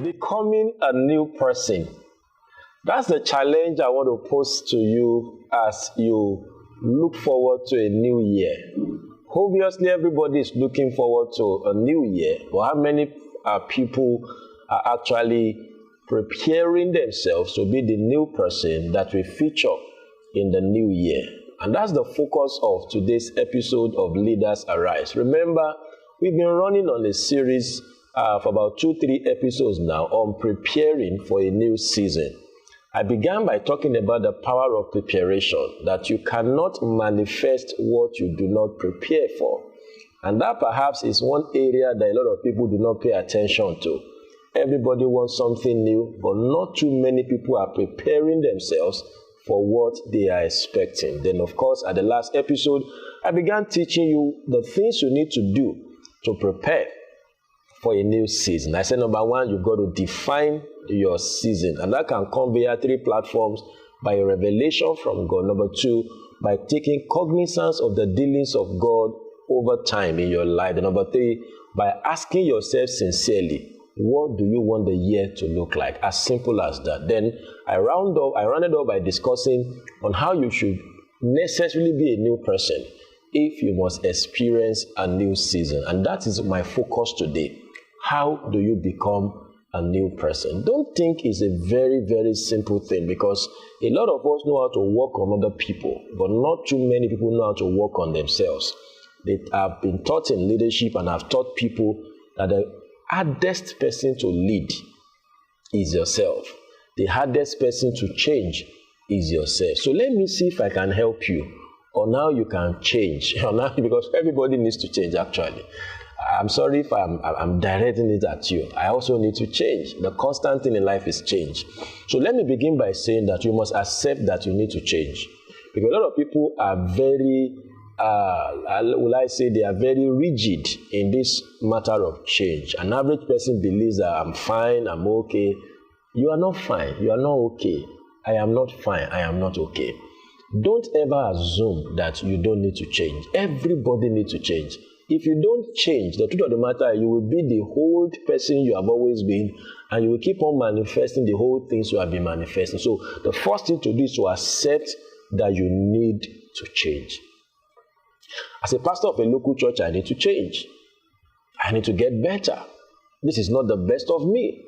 Becoming a new person. That's the challenge I want to pose to you as you look forward to a new year. Obviously, everybody is looking forward to a new year, but how many people are actually preparing themselves to be the new person that will feature in the new year? And that's the focus of today's episode of Leaders Arise. Remember, we've been running on a series for about 2-3 episodes now on preparing for a new season. I began by talking about the power of preparation, that you cannot manifest what you do not prepare for. And that perhaps is one area that a lot of people do not pay attention to. Everybody wants something new, but not too many people are preparing themselves for what they are expecting. Then, of course, at the last episode, I began teaching you the things you need to do to prepare for a new season. I said, number one, you've got to define your season. And that can come via 3 platforms: by a revelation from God. Number 2, by taking cognizance of the dealings of God over time in your life. And number 3, by asking yourself sincerely, what do you want the year to look like? As simple as that. Then I rounded up by discussing on how you should necessarily be a new person if you must experience a new season. And that is my focus today. How do you become a new person? Don't think it's a very, very simple thing, because a lot of us know how to work on other people, but not too many people know how to work on themselves. They have been taught in leadership and have taught people that the hardest person to lead is yourself. The hardest person to change is yourself. So let me see if I can help you on how you can change. Because everybody needs to change, actually. I'm sorry if I'm directing it at you. I also need to change. The constant thing in life is change. So let me begin by saying that you must accept that you need to change. Because a lot of people are very, they are very rigid in this matter of change. An average person believes that I'm fine, I'm okay. You are not fine. You are not okay. I am not fine. I am not okay. Don't ever assume that you don't need to change. Everybody needs to change. If you don't change, the truth of the matter, you will be the old person you have always been, and you will keep on manifesting the whole things you have been manifesting. So the first thing to do is to accept that you need to change. As a pastor of a local church, I need to change. I need to get better. This is not the best of me.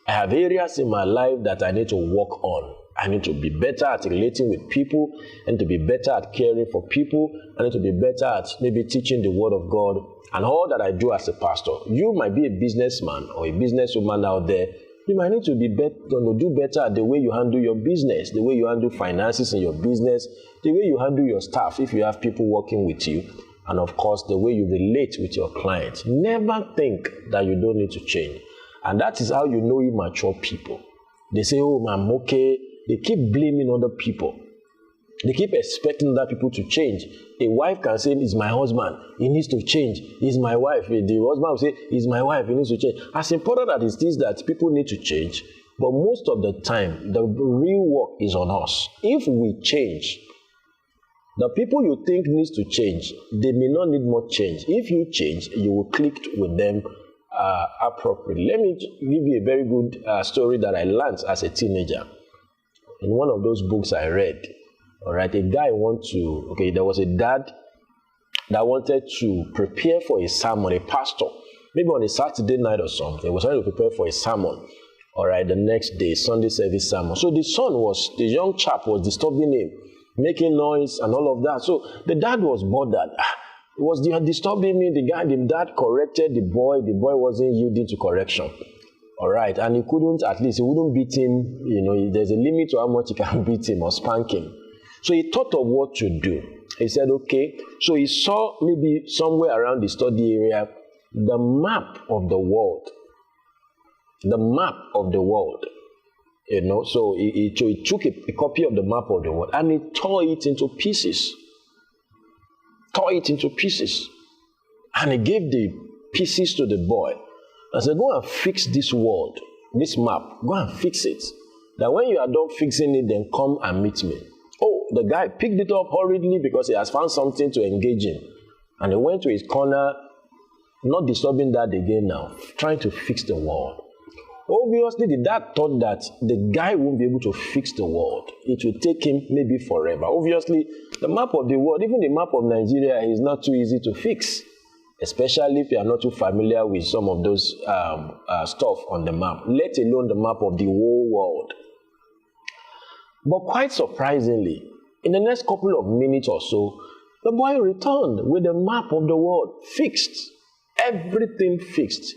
I have areas in my life that I need to work on. I need to be better at relating with people. I need to be better at caring for people. I need to be better at maybe teaching the word of God and all that I do as a pastor. You might be a businessman or a businesswoman out there. You might need to be better, do better at the way you handle your business, the way you handle finances in your business, the way you handle your staff if you have people working with you, and of course, the way you relate with your clients. Never think that you don't need to change. And that is how you know immature people. They say, oh, I'm okay. They keep blaming other people. They keep expecting other people to change. A wife can say, it's my husband, he needs to change. It's my wife. The husband will say, it's my wife, he needs to change. As important as it is that people need to change, but most of the time, the real work is on us. If we change, the people you think needs to change, they may not need more change. If you change, you will click with them appropriately. Let me give you a very good story that I learned as a teenager. In one of those books I read, all right, there was a dad that wanted to prepare for a sermon, a pastor, maybe on a Saturday night or something. He was trying to prepare for a sermon, all right, the next day, Sunday service sermon. So the young chap was disturbing him, making noise and all of that. So the dad was bothered. It was disturbing me. The dad corrected the boy. The boy wasn't yielding to correction. All right, and he wouldn't beat him. There's a limit to how much he can beat him or spank him. So he thought of what to do. He said, okay. So he saw maybe somewhere around the study area, the map of the world. The map of the world. So he took a copy of the map of the world and he tore it into pieces. And he gave the pieces to the boy and said, go and fix this world, this map. Go and fix it. That when you are done fixing it, then come and meet me. Oh, the guy picked it up hurriedly because he has found something to engage in. And he went to his corner, not disturbing that again now, trying to fix the world. Obviously, the dad thought that the guy won't be able to fix the world. It will take him maybe forever. Obviously, the map of the world, even the map of Nigeria, is not too easy to fix, especially if you are not too familiar with some of those stuff on the map, let alone the map of the whole world. But quite surprisingly, in the next couple of minutes or so, the boy returned with the map of the world fixed. Everything fixed.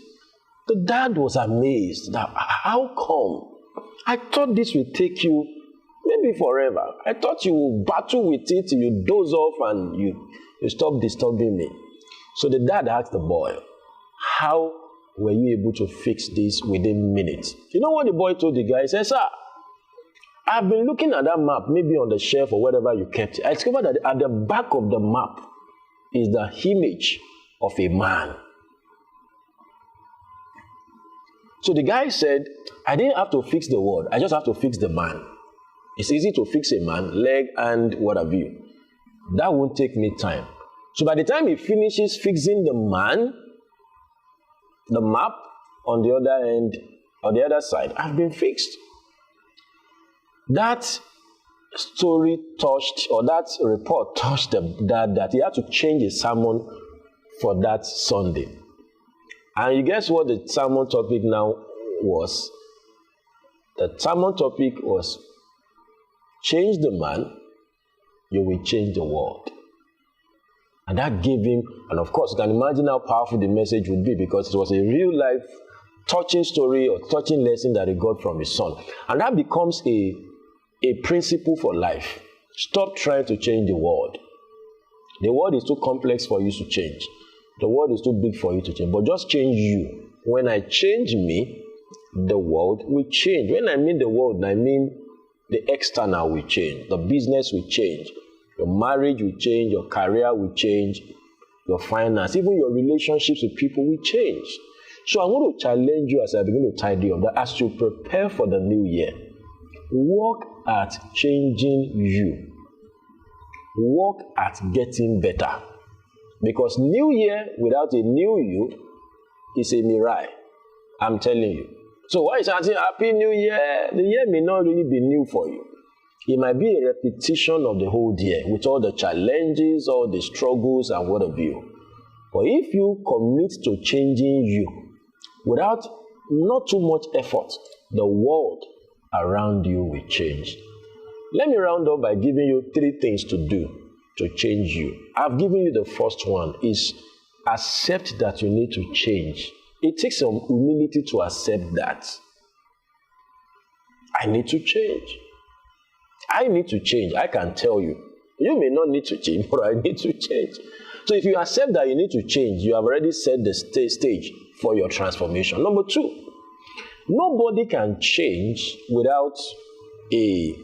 The dad was amazed that, how come? I thought this would take you maybe forever. I thought you would battle with it, you doze off and you stop disturbing me. So the dad asked the boy, how were you able to fix this within minutes? You know what the boy told the guy? He said, sir, I've been looking at that map, maybe on the shelf or wherever you kept it. I discovered that at the back of the map is the image of a man. So the guy said, I didn't have to fix the world. I just have to fix the man. It's easy to fix a man, leg, and what have you. That won't take me time. So by the time he finishes fixing the man, the map on the other end, on the other side, have been fixed. That story touched, or that report touched the dad that he had to change his sermon for that Sunday. And you guess what the sermon topic now was? The sermon topic was, change the man, you will change the world. And that gave him, and of course, you can imagine how powerful the message would be, because it was a real life, touching story or touching lesson that he got from his son. And that becomes a principle for life. Stop trying to change the world. The world is too complex for you to change. The world is too big for you to change. But just change you. When I change me, the world will change. When I mean the world, I mean the external will change. The business will change. Your marriage will change. Your career will change. Your finance, even your relationships with people will change. So I'm going to challenge you as I begin to tidy up, that as you prepare for the new year, work at changing you. Work at getting better. Because new year without a new you is a mirage. I'm telling you. So why is saying happy new year? The year may not really be new for you. It might be a repetition of the whole year with all the challenges, all the struggles and what have you. But if you commit to changing you without not too much effort, the world around you will change. Let me round up by giving you 3 things to do to change you. I've given you the first one, is accept that you need to change. It takes some humility to accept that. I need to change. I need to change. I can tell you. You may not need to change, but I need to change. So if you accept that you need to change, you have already set the stage for your transformation. Number 2, nobody can change without a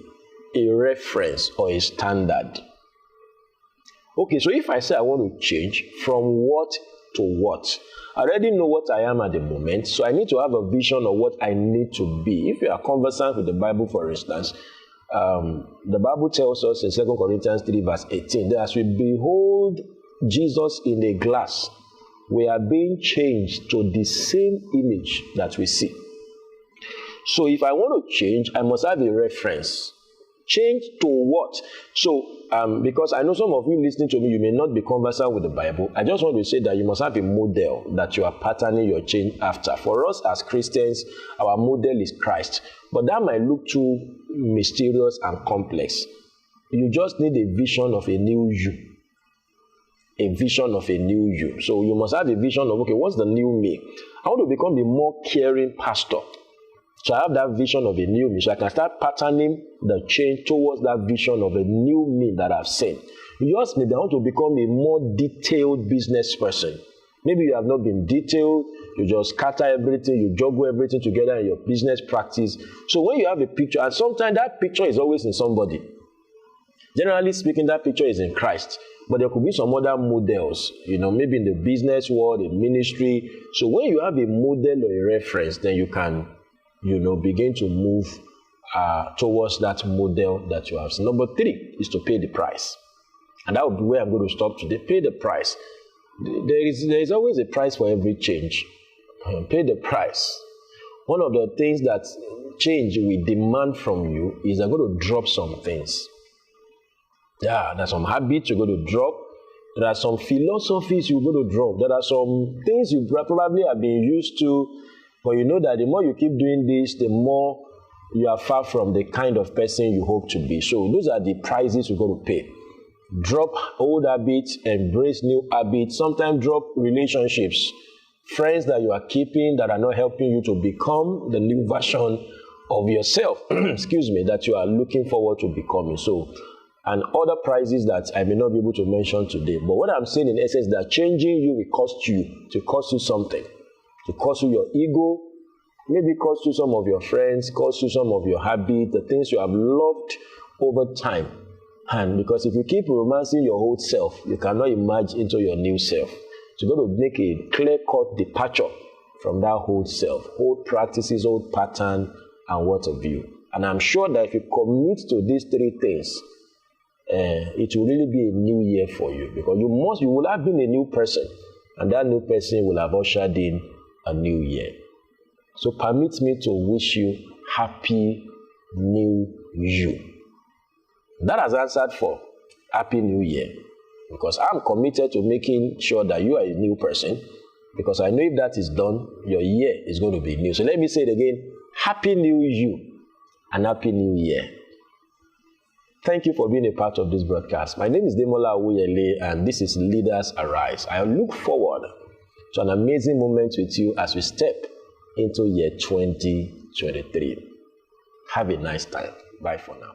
reference or a standard. Okay, so if I say I want to change from what to what, I already know what I am at the moment, so I need to have a vision of what I need to be. If you are conversant with the Bible, for instance, the Bible tells us in 2 Corinthians 3 verse 18 that as we behold Jesus in a glass, we are being changed to the same image that we see. So if I want to change, I must have a reference. Change to what? So, because I know some of you listening to me, you may not be conversant with the Bible. I just want to say that you must have a model that you are patterning your change after. For us as Christians, our model is Christ. But that might look too mysterious and complex. You just need a vision of a new you. A vision of a new you. So you must have a vision of, okay, what's the new me? I want to become a more caring pastor. So I have that vision of a new me. So I can start patterning the change towards that vision of a new me that I've seen. Yours maybe I want to become a more detailed business person. Maybe you have not been detailed. You just scatter everything. You juggle everything together in your business practice. So when you have a picture, and sometimes that picture is always in somebody. Generally speaking, that picture is in Christ. but there could be some other models, maybe in the business world, in ministry. So when you have a model or a reference, then you can, begin to move towards that model that you have. So number 3 is to pay the price. And that would be where I'm going to stop today. Pay the price. There is always a price for every change. Pay the price. One of the things that change will demand from you is they're going to drop some things. Yeah, there's some habits you're going to drop. There are some philosophies you're going to drop. There are some things you probably have been used to, but you know that the more you keep doing this, the more you are far from the kind of person you hope to be. So those are the prices you're going to pay. Drop old habits, embrace new habits. Sometimes drop relationships, friends that you are keeping that are not helping you to become the new version of yourself, that you are looking forward to becoming. So, and other prices that I may not be able to mention today. But what I'm saying in essence is that changing you will cost you, to cost you something, to cost you your ego, maybe cost you some of your friends, cost you some of your habits, the things you have loved over time. And because if you keep romancing your old self, you cannot emerge into your new self. So you're going to make a clear-cut departure from that old self, old practices, old pattern, and what have you. And I'm sure that if you commit to these 3 things, it will really be a new year for you, because you will have been a new person, and that new person will have ushered in a new year. So permit me to wish you happy new you. That has answered for happy new year, because I'm committed to making sure that you are a new person, because I know if that is done, your year is going to be new. So let me say it again, happy new you and happy new year. Thank you for being a part of this broadcast. My name is Demola Awoyele, and this is Leaders Arise. I look forward to an amazing moment with you as we step into year 2023. Have a nice time. Bye for now.